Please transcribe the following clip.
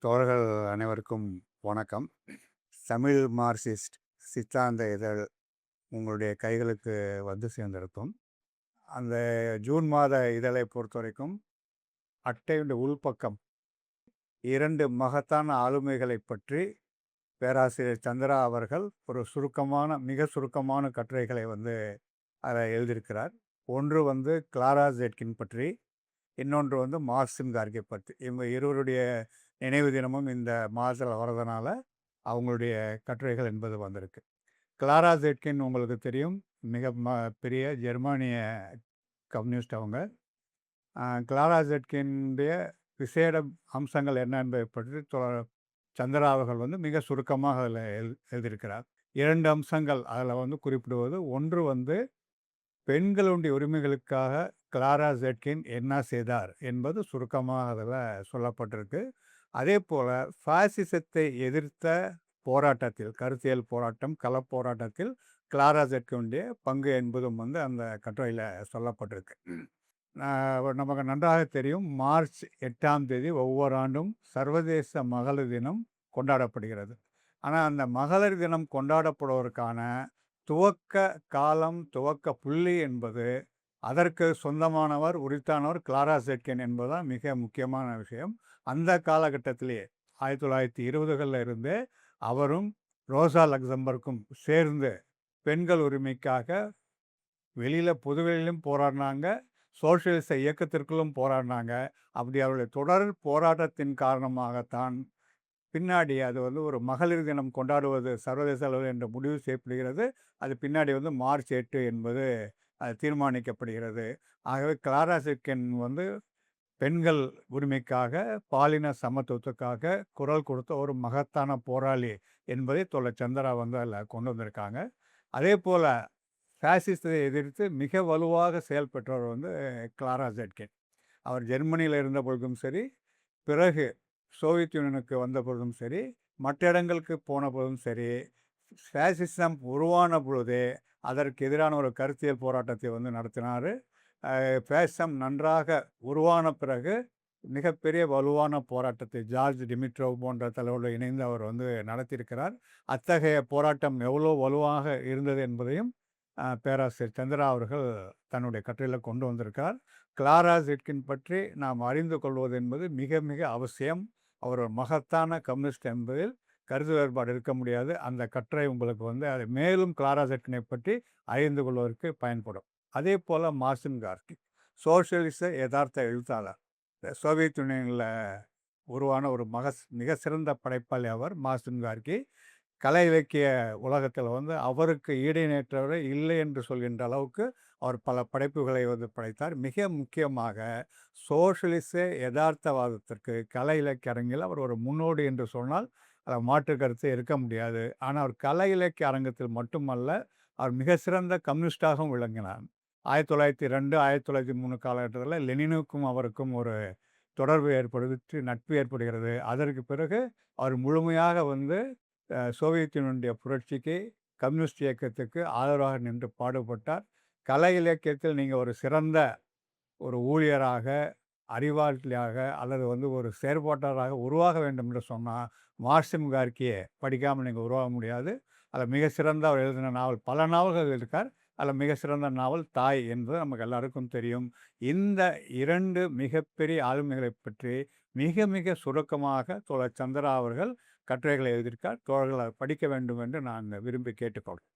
தோழர்கள் அனைவருக்கும் வணக்கம். தமிழ் மார்க்சிஸ்ட் சித்தாந்த இதழ் உங்களுடைய கைகளுக்கு வந்து சேர்ந்திருக்கும். அந்த ஜூன் மாத இதழை பொறுத்தவரைக்கும் அட்டையுடைய உள்பக்கம் 2 மகத்தான ஆளுமைகளைப் பற்றி பேராசிரியர் சந்திரா அவர்கள் ஒரு மிக சுருக்கமான கட்டுரைகளை அதில் எழுதியிருக்கிறார். ஒன்று கிளாரா ஜெட்கின் பற்றி, இன்னொன்று மார்க்சிம் கார்கே பற்றி. இவங்க இருவருடைய நினைவு தினமும் இந்த மாதத்தில் வர்றதுனால அவங்களுடைய கட்டுரைகள் என்பது வந்திருக்கு. கிளாரா ஜெட்கின் உங்களுக்கு தெரியும், மிக பெரிய ஜெர்மானிய கம்யூனிஸ்ட் அவங்க. கிளாரா ஜெட்கினுடைய விசேட அம்சங்கள் என்ன என்பதை பற்றி சந்திரா அவர்கள் மிக சுருக்கமாக அதில் எழுதியிருக்கிறார். 2 அம்சங்கள் அதில் குறிப்பிடுவது, ஒன்று பெண்களுடைய உரிமைகளுக்காக கிளாரா ஜெட்கின் என்ன செய்தார் என்பது சுருக்கமாக அதில் சொல்லப்பட்டிருக்கு. அதே போல் பாசிசத்தை எதிர்த்த போராட்டத்தில், கருத்தியல் போராட்டம், களப்போராட்டத்தில் கிளாரா ஜெட்கினுடைய பங்கு என்பதும் அந்த கட்டுரையில் சொல்லப்பட்டிருக்கு. நமக்கு நன்றாக தெரியும், மார்ச் 8ஆம் தேதி ஒவ்வொரு ஆண்டும் சர்வதேச மகளிர் தினம் கொண்டாடப்படுகிறது. ஆனால் அந்த மகளிர் தினம் கொண்டாடப்படுவதற்கான துவக்க காலம், துவக்க புள்ளி என்பது அதற்கு சொந்தமானவர், உரித்தானவர் கிளாரா ஜெட்கின் என்பதுதான் மிக முக்கியமான விஷயம். அந்த காலகட்டத்திலேயே 1920களில் இருந்தே அவரும் ரோசா லக்சம்பர்க்கும் சேர்ந்து பெண்கள் உரிமைக்காக வெளியில் பொதுவெளியிலும் போராடினாங்க, சோசியலிச இயக்கத்திற்குள்ளும் போராடினாங்க. அப்படி அவருடைய தொடர் போராட்டத்தின் காரணமாகத்தான் பின்னாடி அது ஒரு மகளிர் தினம் கொண்டாடுவது சர்வதேச அளவில் என்று முடிவு செய்யப்படுகிறது. அது பின்னாடி மார்ச் 8 என்பது அது தீர்மானிக்கப்படுகிறது. ஆகவே கிளாரா ஜெட்கின் பெண்கள் உரிமைக்காக, பாலின சமத்துவத்துக்காக குரல் கொடுத்த ஒரு மகத்தான போராளி என்பதை தோழர் சந்திரா அதில் கொண்டு வந்திருக்காங்க. அதே போல் பாசிசத்தை எதிர்த்து மிக வலுவாக செயல்பட்டவர் கிளாரா ஜெட்கின். அவர் ஜெர்மனியில் இருந்த பொழுதும் சரி, பிறகு சோவியத் யூனியனுக்கு வந்த பொழுதும் சரி, மற்ற இடங்களுக்கு போன பொழுதும் சரி, பாசிசம் உருவான பொழுதே அதற்கு எதிரான ஒரு கருத்தியல் போராட்டத்தை நடத்தினார். பாசிசம் நன்றாக உருவான பிறகு மிகப்பெரிய வலுவான போராட்டத்தை ஜார்ஜ் டிமிட்ரோவ் போன்ற தலைவரோடு இணைந்து அவர் நடத்தியிருக்கிறார். அத்தகைய போராட்டம் எவ்வளோ வலுவாக இருந்தது என்பதையும் பேராசிரியர் சந்திரா அவர்கள் தன்னுடைய கட்டுரையில் கொண்டு வந்திருக்கார். கிளாரா ஜெட்கின் பற்றி நாம் அறிந்து கொள்வது என்பது மிக மிக அவசியம். அவர் ஒரு மகத்தான கம்யூனிஸ்ட் என்பதில் கருத்து வேறுபாடு இருக்க முடியாது. அந்த கட்டுரை உங்களுக்கு அதை மேலும் கிளாரா ஜெட்கினை பற்றி அறிந்து கொள்வதற்கு பயன்படும். அதே போல் மார்க்சிம் கார்கி சோசியலிச யதார்த்த எழுத்தாளர். சோவியத் யூனியனில் உருவான ஒரு மிக சிறந்த படைப்பாளி அவர் மார்க்சிம் கார்கி. கலை இலக்கிய உலகத்தில் அவருக்கு ஈடிணையற்றவரே இல்லை என்று சொல்கின்ற அளவுக்கு அவர் பல படைப்புகளை படைத்தார். மிக முக்கியமாக சோசியலிச யதார்த்தவாதத்திற்கு கலை இலக்கிய அரங்கில் அவர் ஒரு முன்னோடி என்று சொன்னால் அதில் மாற்று கருத்து இருக்க முடியாது. ஆனால் அவர் கலை இலக்கிய அரங்கத்தில் மட்டுமல்ல, அவர் மிக சிறந்த கம்யூனிஸ்டாகவும் விளங்கினார். 1902, 1903 காலகட்டத்தில் லெனினுக்கும் அவருக்கும் ஒரு தொடர்பு ஏற்படுத்தி நட்பு ஏற்படுகிறது. அதற்கு பிறகு அவர் முழுமையாக சோவியத் யூனியனுடைய புரட்சிக்கு, கம்யூனிஸ்ட் இயக்கத்துக்கு ஆதரவாக நின்று பாடுபட்டார். கலை இலக்கியத்தில் நீங்கள் ஒரு சிறந்த ஒரு ஊழியராக, அறிவாளியாக அல்லது ஒரு செயற்பாட்டாளராக உருவாக வேண்டும் என்று சொன்னால் மார்க்சிம் கார்கியை படிக்காமல் நீங்கள் உருவாக முடியாது. அதில் மிக சிறந்த அவர் எழுதின நாவல், பல நாவல்கள் இருக்கார். அதில் மிக சிறந்த நாவல் தாய் என்பது நமக்கு எல்லாருக்கும் தெரியும். இந்த 2 மிகப்பெரிய ஆளுமைகளை பற்றி மிக மிக சுருக்கமாக தோழர் சந்திரா அவர்கள் கட்டுரைகளை எழுதியிருக்கார். தோழர்கள் அதை படிக்க வேண்டும் என்று நான் விரும்பி கேட்டுக்கொள்கிறேன்.